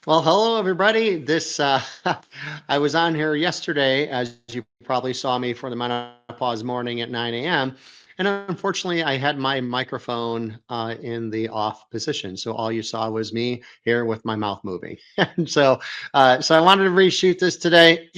Well, hello everybody. This I was on here yesterday, as you probably saw me for the Menopause Morning at 9 a.m. And unfortunately, I had my microphone in the off position, so all you saw was me here with my mouth moving. And so I wanted to reshoot this today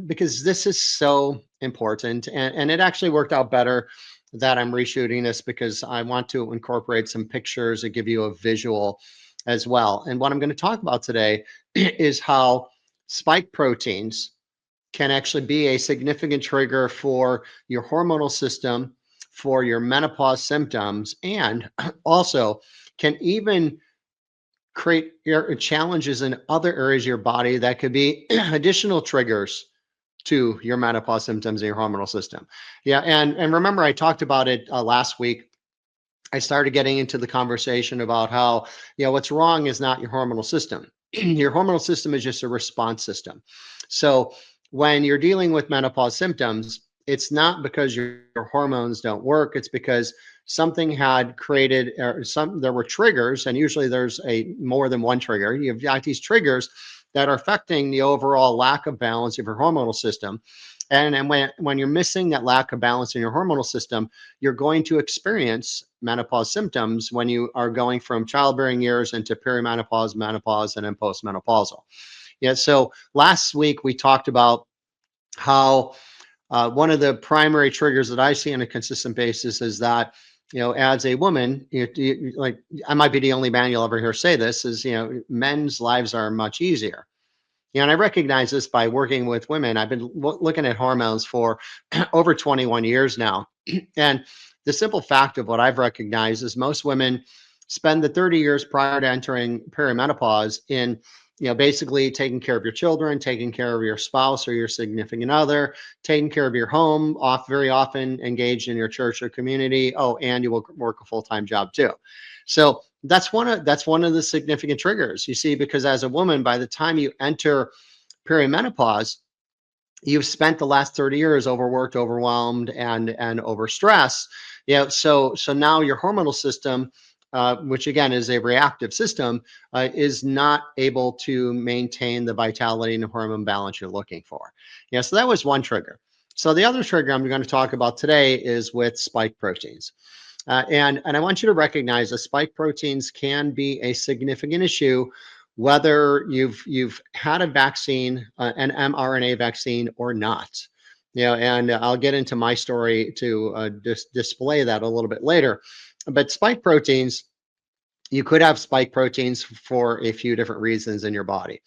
because this is so important, and it actually worked out better that I'm reshooting this because I want to incorporate some pictures and give you a visual as well. And what I'm going to talk about today is how spike proteins can actually be a significant trigger for your hormonal system, for your menopause symptoms, and also can even create challenges in other areas of your body that could be additional triggers to your menopause symptoms in your hormonal system. Yeah, and remember I talked about it last week. I started getting into the conversation about how, what's wrong is not your hormonal system. Your hormonal system is just a response system. So when you're dealing with menopause symptoms, it's not because your hormones don't work. It's because something had created or there were triggers, and usually there's a more than one trigger. You've got these triggers that are affecting the overall lack of balance of your hormonal system. And when you're missing that lack of balance in your hormonal system, you're going to experience menopause symptoms when you are going from childbearing years into perimenopause, menopause, and then postmenopausal. Yeah. So last week we talked about how one of the primary triggers that I see on a consistent basis is that, as a woman, like I might be the only man you'll ever hear say this, is, men's lives are much easier. And I recognize this by working with women. I've been looking at hormones for over 21 years now. And the simple fact of what I've recognized is most women spend the 30 years prior to entering perimenopause in, basically taking care of your children, taking care of your spouse or your significant other, taking care of your home, very often engaged in your church or community. Oh, and you will work a full-time job too. So that's one of the significant triggers, you see, because as a woman, by the time you enter perimenopause, you've spent the last 30 years overworked, overwhelmed, and overstressed. So now your hormonal system, which again is a reactive system, is not able to maintain the vitality and the hormone balance you're looking for. So that was one trigger. So the other trigger I'm going to talk about today is with spike proteins. And I want you to recognize that spike proteins can be a significant issue, whether you've had a vaccine, an mRNA vaccine or not. And I'll get into my story to display that a little bit later. But spike proteins, you could have spike proteins for a few different reasons in your body.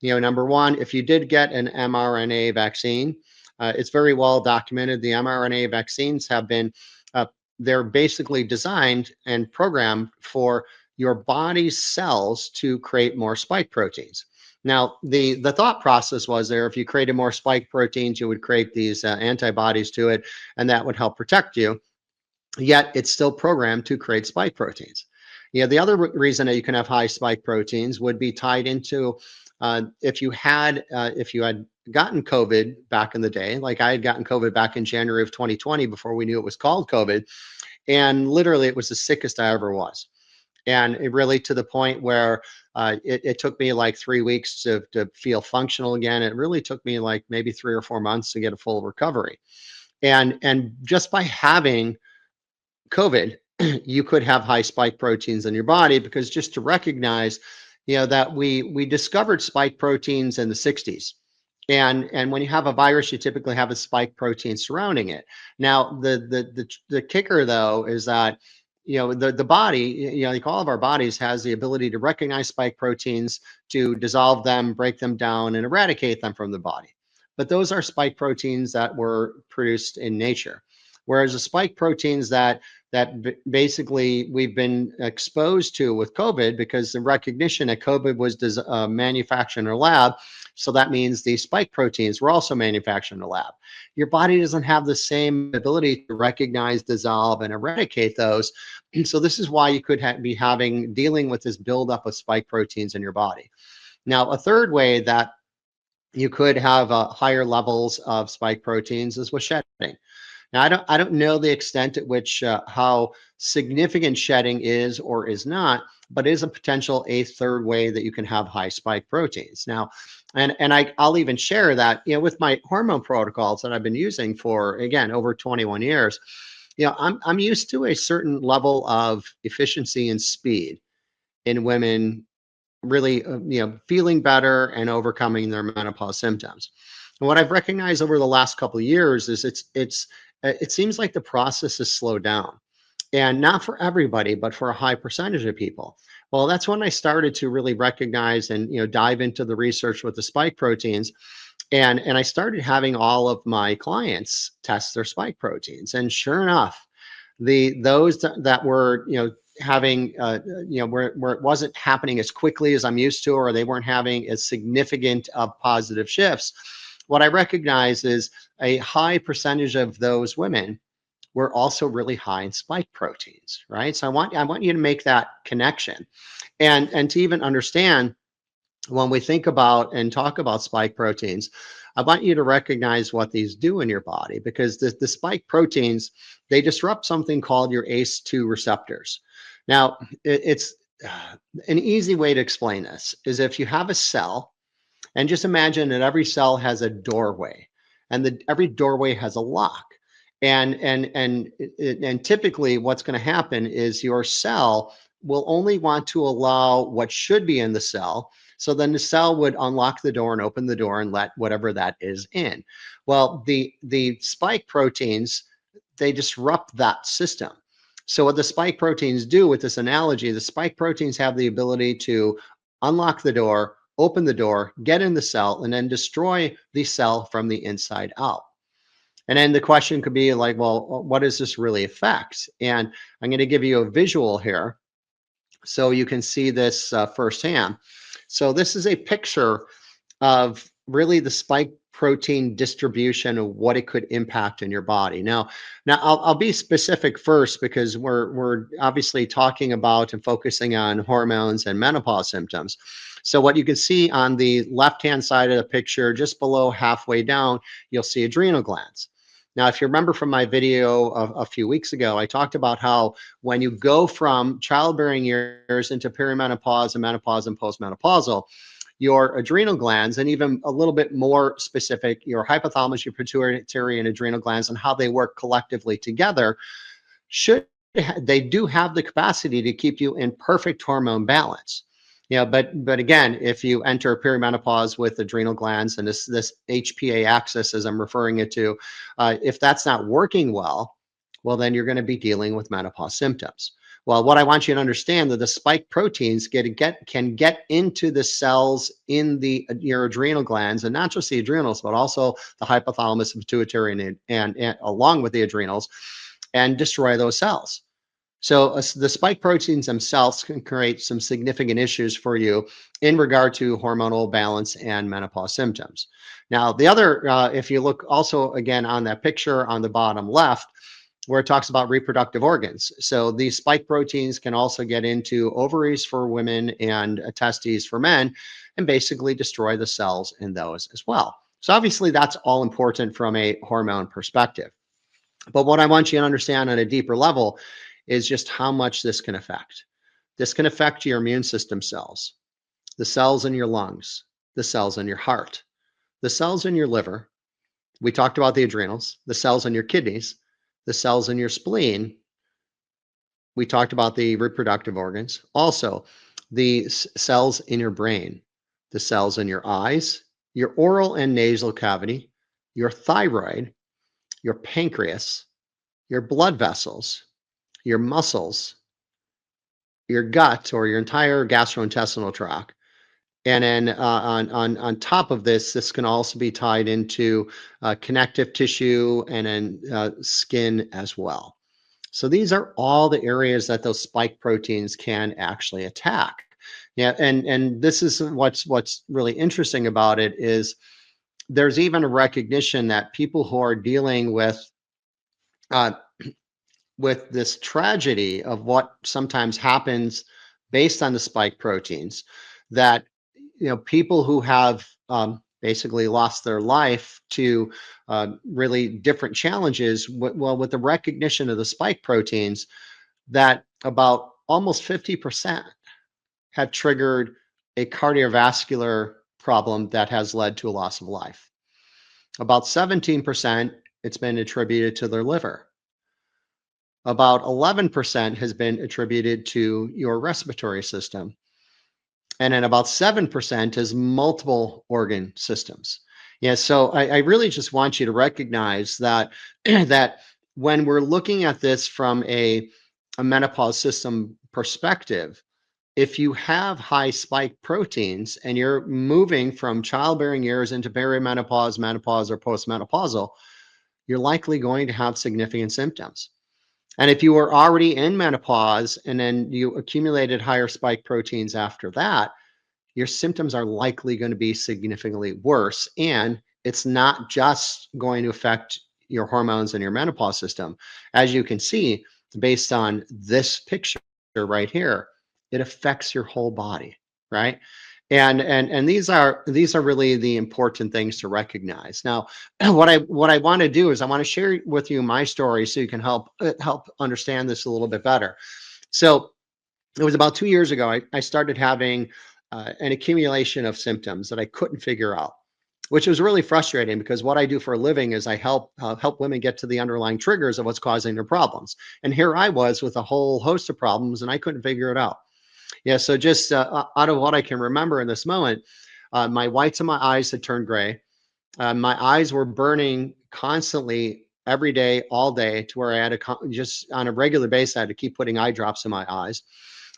Number one, if you did get an mRNA vaccine, it's very well documented. The mRNA vaccines have been, uh, they're basically designed and programmed for your body's cells to create more spike proteins. Now, the thought process was there, if you created more spike proteins, you would create these antibodies to it, and that would help protect you. Yet it's still programmed to create spike proteins. The other reason that you can have high spike proteins would be tied into if you had gotten COVID back in the day, like I had gotten COVID back in January of 2020 before we knew it was called COVID, and literally it was the sickest I ever was. And it really to the point where it took me like 3 weeks to feel functional again. It really took me like maybe 3 or 4 months to get a full recovery. And just by having COVID, you could have high spike proteins in your body, because just to recognize, that we discovered spike proteins in the 60s. And when you have a virus, you typically have a spike protein surrounding it. Now, the kicker though is that the body, like all of our bodies, has the ability to recognize spike proteins, to dissolve them, break them down, and eradicate them from the body. But those are spike proteins that were produced in nature. Whereas the spike proteins that basically we've been exposed to with COVID, because the recognition that COVID was manufactured in a lab. So that means the spike proteins were also manufactured in a lab. Your body doesn't have the same ability to recognize, dissolve, and eradicate those. And so this is why you could be dealing with this buildup of spike proteins in your body. Now, a third way that you could have higher levels of spike proteins is with shedding. Now, I don't know the extent at which how significant shedding is or is not, but is a potential a third way that you can have high spike proteins. Now, I'll even share that, with my hormone protocols that I've been using for, again, over 21 years, I'm used to a certain level of efficiency and speed in women really, feeling better and overcoming their menopause symptoms. And what I've recognized over the last couple of years is it seems like the process has slowed down, and not for everybody, but for a high percentage of people. Well, that's when I started to really recognize and dive into the research with the spike proteins, and I started having all of my clients test their spike proteins, and sure enough, those that were having where it wasn't happening as quickly as I'm used to, or they weren't having as significant of positive shifts, what I recognize is a high percentage of those women were also really high in spike proteins, right? So I want you to make that connection, and to even understand, when we think about and talk about spike proteins, I want you to recognize what these do in your body, because the spike proteins, they disrupt something called your ACE2 receptors. Now, it's an easy way to explain this is if you have a cell, and just imagine that every cell has a doorway, and every doorway has a lock. And typically what's going to happen is your cell will only want to allow what should be in the cell. So then the cell would unlock the door and open the door and let whatever that is in. Well, the spike proteins, they disrupt that system. So what the spike proteins do, with this analogy, the spike proteins have the ability to unlock the door, open the door, get in the cell, and then destroy the cell from the inside out. And then the question could be like, well, what does this really affect? And I'm going to give you a visual here so you can see this firsthand. So this is a picture of really the spike protein distribution of what it could impact in your body. Now I'll be specific first, because we're obviously talking about and focusing on hormones and menopause symptoms. So what you can see on the left-hand side of the picture, just below halfway down, you'll see adrenal glands. Now, if you remember from my video a few weeks ago, I talked about how when you go from childbearing years into perimenopause and menopause and postmenopausal, your adrenal glands, and even a little bit more specific, your hypothalamus, your pituitary, and adrenal glands, and how they work collectively together, they do have the capacity to keep you in perfect hormone balance. But again, if you enter perimenopause with adrenal glands and this HPA axis, as I'm referring it to, if that's not working well, then you're going to be dealing with menopause symptoms. Well, what I want you to understand, that the spike proteins can get into the cells in your adrenal glands, and not just the adrenals, but also the hypothalamus and pituitary, and along with the adrenals, and destroy those cells. So the spike proteins themselves can create some significant issues for you in regard to hormonal balance and menopause symptoms. Now, the other, if you look also again on that picture on the bottom left, where it talks about reproductive organs. So these spike proteins can also get into ovaries for women and testes for men, and basically destroy the cells in those as well. So obviously that's all important from a hormone perspective. But what I want you to understand on a deeper level is just how much this can affect. This can affect your immune system cells, the cells in your lungs, the cells in your heart, the cells in your liver. We talked about the adrenals, the cells in your kidneys, the cells in your spleen. We talked about the reproductive organs. Also, the cells in your brain, the cells in your eyes, your oral and nasal cavity, your thyroid, your pancreas, your blood vessels, your muscles, your gut, or your entire gastrointestinal tract. And then on top of this, this can also be tied into connective tissue, and then skin as well. So these are all the areas that those spike proteins can actually attack. Yeah, and this is what's really interesting about it, is there's even a recognition that people who are dealing uh, with this tragedy of what sometimes happens based on the spike proteins, that people who have basically lost their life to really different challenges, with the recognition of the spike proteins, that about almost 50% have triggered a cardiovascular problem that has led to a loss of life. About 17%, it's been attributed to their liver. About 11% has been attributed to your respiratory system. And then about 7% is multiple organ systems. Yeah, so I really just want you to recognize that that when we're looking at this from a menopause system perspective, if you have high spike proteins and you're moving from childbearing years into perimenopause, menopause, or postmenopausal, you're likely going to have significant symptoms. And if you were already in menopause and then you accumulated higher spike proteins after that, your symptoms are likely going to be significantly worse. And it's not just going to affect your hormones and your menopause system. As you can see, based on this picture right here, it affects your whole body, right? And these are really the important things to recognize. Now, what I want to do is I want to share with you my story so you can help understand this a little bit better. So it was about 2 years ago, I started having an accumulation of symptoms that I couldn't figure out, which was really frustrating because what I do for a living is I help women get to the underlying triggers of what's causing their problems. And here I was with a whole host of problems, and I couldn't figure it out. Yeah, so just out of what I can remember in this moment, my whites of my eyes had turned gray. My eyes were burning constantly every day, all day, to where I had to just on a regular basis, I had to keep putting eye drops in my eyes.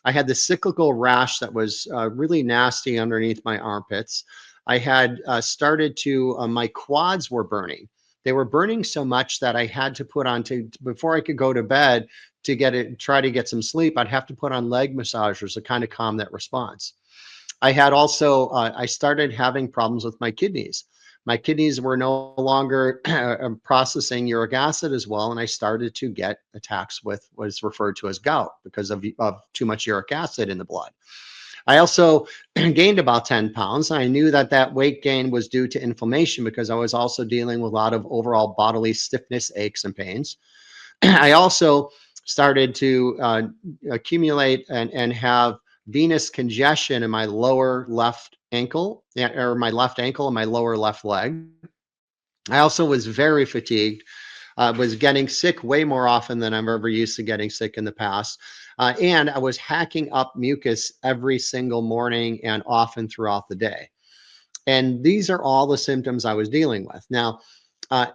I had this cyclical rash that was really nasty underneath my armpits. I had started to, my quads were burning. They were burning so much that I had to put on before I could go to bed to try to get some sleep, I'd have to put on leg massagers to kind of calm that response. I had also, I started having problems with my kidneys. My kidneys were no longer processing uric acid as well, and I started to get attacks with what is referred to as gout because of too much uric acid in the blood. I also gained about 10 pounds. I knew that that weight gain was due to inflammation because I was also dealing with a lot of overall bodily stiffness, aches, and pains. I also started to accumulate and have venous congestion in my lower left ankle, or my left ankle and my lower left leg. I also was very fatigued, was getting sick way more often than I'm ever used to getting sick in the past. And I was hacking up mucus every single morning and often throughout the day. And these are all the symptoms I was dealing with. Now,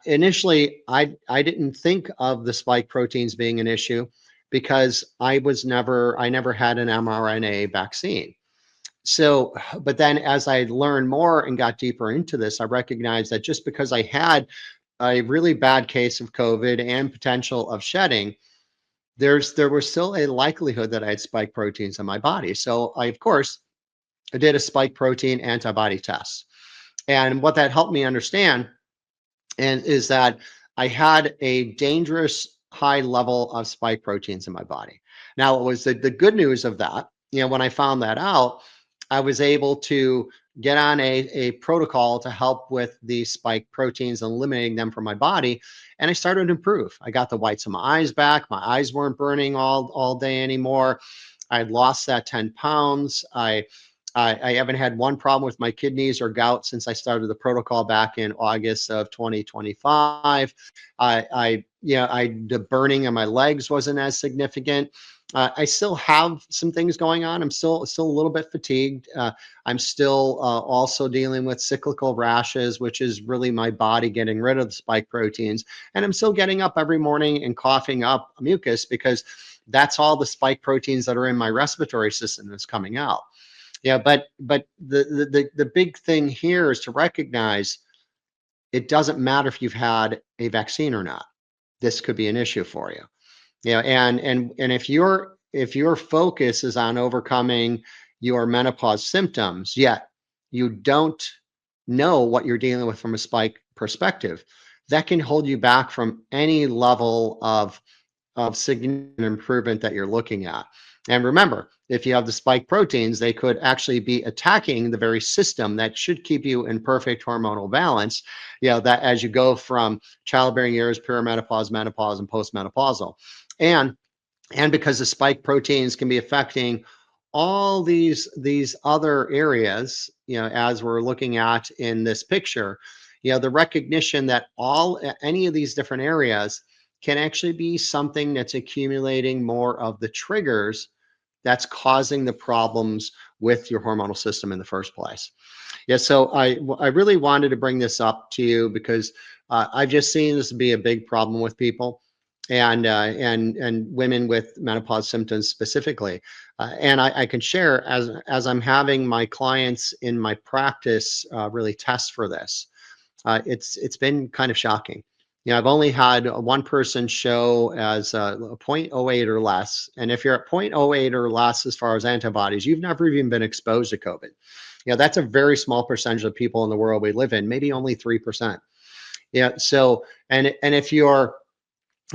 initially, I didn't think of the spike proteins being an issue because I never had an mRNA vaccine. So, but then as I learned more and got deeper into this, I recognized that just because I had a really bad case of COVID and potential of shedding, there was still a likelihood that I had spike proteins in my body. So I, of course, I did a spike protein antibody test. And what that helped me understand and is that I had a dangerous high level of spike proteins in my body. Now, it was the good news of that. When I found that out, I was able to get on a protocol to help with the spike proteins and eliminating them from my body. And I started to improve. I got the whites of my eyes back. My eyes weren't burning all day anymore. I had lost that 10 pounds. I haven't had one problem with my kidneys or gout since I started the protocol back in August of 2025. The burning on my legs wasn't as significant. I still have some things going on. I'm still a little bit fatigued. I'm still also dealing with cyclical rashes, which is really my body getting rid of the spike proteins. And I'm still getting up every morning and coughing up mucus because that's all the spike proteins that are in my respiratory system that's coming out. Yeah, but the big thing here is to recognize it doesn't matter if you've had a vaccine or not. This could be an issue for you. And if your focus is on overcoming your menopause symptoms, yet you don't know what you're dealing with from a spike perspective, that can hold you back from any level of significant improvement that you're looking at. And remember, if you have the spike proteins, they could actually be attacking the very system that should keep you in perfect hormonal balance, that as you go from childbearing years, perimenopause, menopause, and postmenopausal. And And because the spike proteins can be affecting all these other areas, as we're looking at in this picture, the recognition that any of these different areas can actually be something that's accumulating more of the triggers that's causing the problems with your hormonal system in the first place. Yeah, so I really wanted to bring this up to you because I've just seen this be a big problem with people, and women with menopause symptoms specifically. And I can share, as I'm having my clients in my practice really test for this. It's been kind of shocking. I've only had one person show as a 0.08 or less. And if you're at 0.08 or less as far as antibodies, you've never even been exposed to COVID. That's a very small percentage of people in the world we live in, maybe only 3%. Yeah. So, and if you're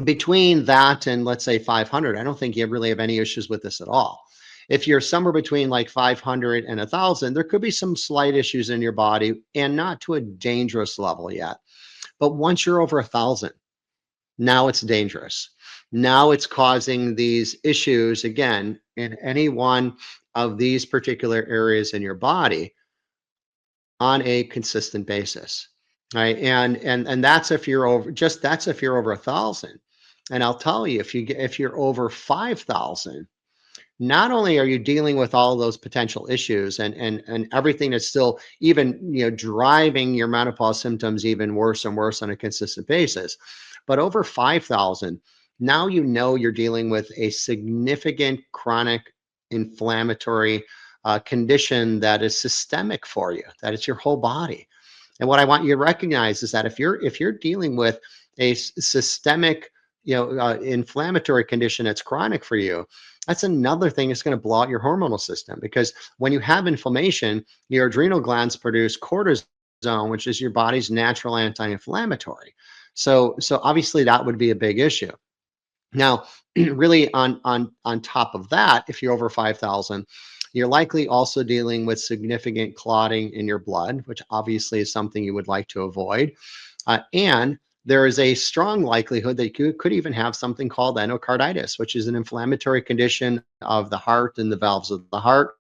between that and let's say 500, I don't think you really have any issues with this at all. If you're somewhere between like 500 and 1,000, there could be some slight issues in your body and not to a dangerous level yet. But once you're over 1,000, now it's dangerous. Now it's causing these issues again in any one of these particular areas in your body on a consistent basis, right? And that's if you're over, just that's if you're over 1,000. And I'll tell you, if you're over 5,000, not only are you dealing with all of those potential issues and everything that's still even driving your menopause symptoms even worse and worse on a consistent basis, but over 5,000, now you're dealing with a significant chronic inflammatory condition that is systemic for you, that it's your whole body. And what I want you to recognize is that if you're dealing with a systemic inflammatory condition that's chronic for you, that's another thing that's going to blow out your hormonal system, because when you have inflammation, your adrenal glands produce cortisol, which is your body's natural anti-inflammatory. So obviously that would be a big issue. Now, really on top of that, if you're over 5,000, you're likely also dealing with significant clotting in your blood, which obviously is something you would like to avoid. And there is a strong likelihood that you could even have something called endocarditis, which is an inflammatory condition of the heart and the valves of the heart.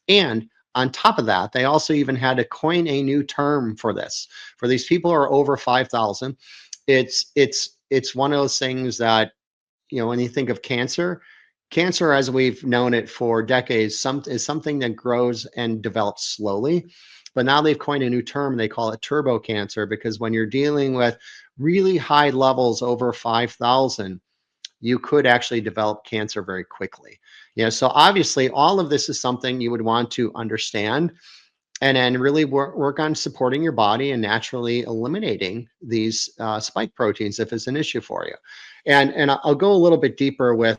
And on top of that, they also even had to coin a new term for this. For these people who are over 5,000, it's one of those things that, when you think of cancer, cancer as we've known it for decades, is something that grows and develops slowly. But now they've coined a new term. They call it turbo cancer, because when you're dealing with really high levels over 5,000, you could actually develop cancer very quickly. So obviously all of this is something you would want to understand, and then really work on supporting your body and naturally eliminating these spike proteins if it's an issue for you. And I'll go a little bit deeper with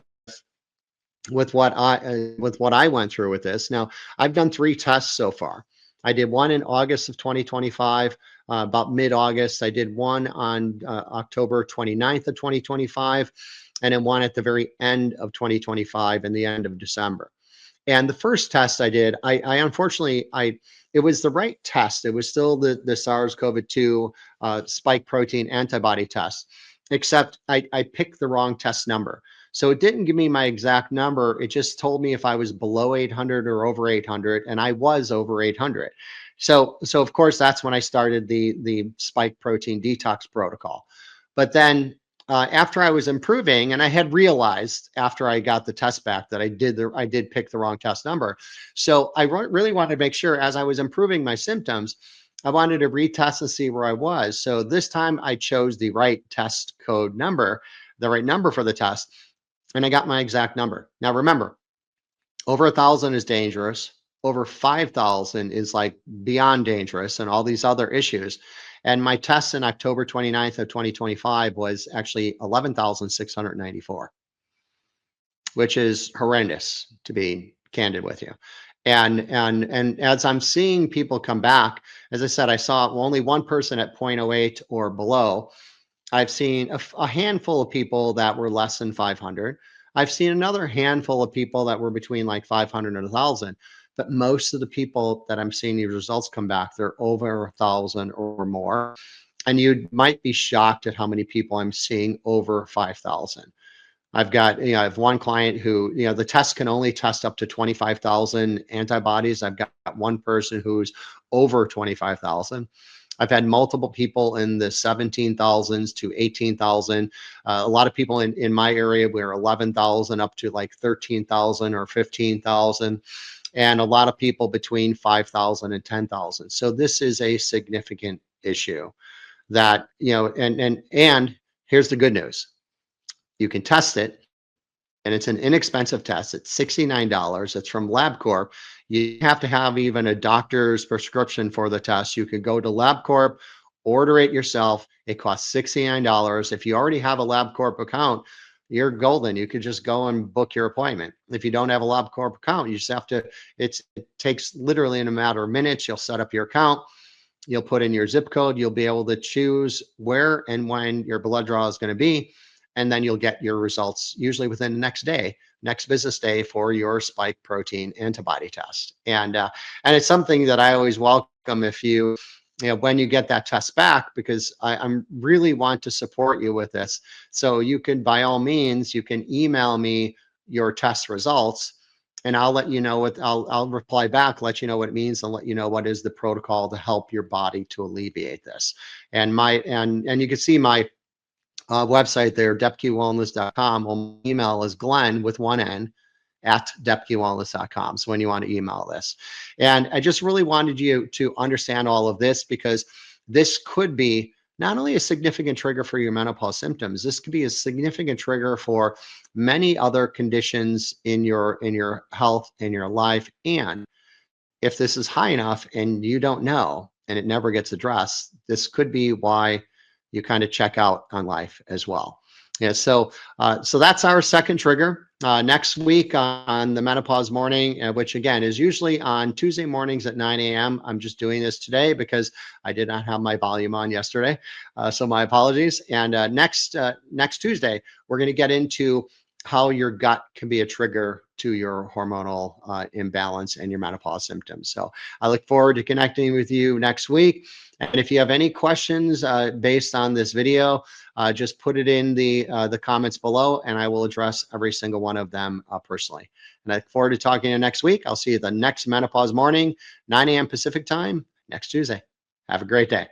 what I went through with this. Now, I've done 3 tests so far. I did one in August of 2025, about mid-August. I did one on October 29th of 2025, and then one at the very end of 2025 and the end of December. And the first test I did, I unfortunately, it was the right test. It was still the SARS-CoV-2 spike protein antibody test, except I picked the wrong test number. So it didn't give me my exact number. It just told me if I was below 800 or over 800, and I was over 800. So of course, that's when I started the spike protein detox protocol. But then after I was improving, and I had realized after I got the test back that I did pick the wrong test number. So I really wanted to make sure, as I was improving my symptoms, I wanted to retest and see where I was. So this time I chose the right test code number, the right number for the test, and I got my exact number. Now remember, over 1,000 is dangerous. Over 5,000 is like beyond dangerous and all these other issues. And my test in October 29th of 2025 was actually 11,694, which is horrendous, to be candid with you. And as I'm seeing people come back, as I said, I saw only one person at 0.08 or below. I've seen a handful of people that were less than 500. I've seen another handful of people that were between like 500 and 1,000. But most of the people that I'm seeing these results come back, they're over 1,000 or more. And you might be shocked at how many people I'm seeing over 5,000. I have one client who, the test can only test up to 25,000 antibodies. I've got one person who's over 25,000. I've had multiple people in the 17,000s to 18,000. A lot of people in my area were 11,000 up to like 13,000 or 15,000, and a lot of people between 5,000 and 10,000. So this is a significant issue that, and here's the good news. You can test it, and it's an inexpensive test. It's $69. It's from LabCorp. You have to have even a doctor's prescription for the test. You can go to LabCorp, order it yourself. It costs $69. If you already have a LabCorp account, you're golden. You could just go and book your appointment. If you don't have a LabCorp account, you just have to, it takes literally in a matter of minutes. You'll set up your account. You'll put in your zip code. You'll be able to choose where and when your blood draw is going to be. And then you'll get your results usually within the next business day for your spike protein antibody test. And it's something that I always welcome if when you get that test back, because I'm really want to support you with this. So you can, by all means, you can email me your test results, and I'll let you know what I'll reply back, let you know what it means, and let you know what is the protocol to help your body to alleviate this. And you can see my website there, depkewellness.com. Well, my email is Glenn with one N at depkewellness.com. So when you want to email this. And I just really wanted you to understand all of this, because this could be not only a significant trigger for your menopause symptoms, this could be a significant trigger for many other conditions in your health, in your life. And if this is high enough and you don't know and it never gets addressed, this could be why you kind of check out on life as well. Yeah, so that's our second trigger. Next week on the Menopause Morning, which again is usually on Tuesday mornings at 9 a.m. I'm just doing this today because I did not have my volume on yesterday, so my apologies. And next Tuesday, we're going to get into how your gut can be a trigger to your hormonal imbalance and your menopause symptoms. So I look forward to connecting with you next week. And if you have any questions based on this video, just put it in the comments below, and I will address every single one of them personally. And I look forward to talking to you next week. I'll see you the next Menopause Morning, 9 a.m. Pacific time, next Tuesday. Have a great day.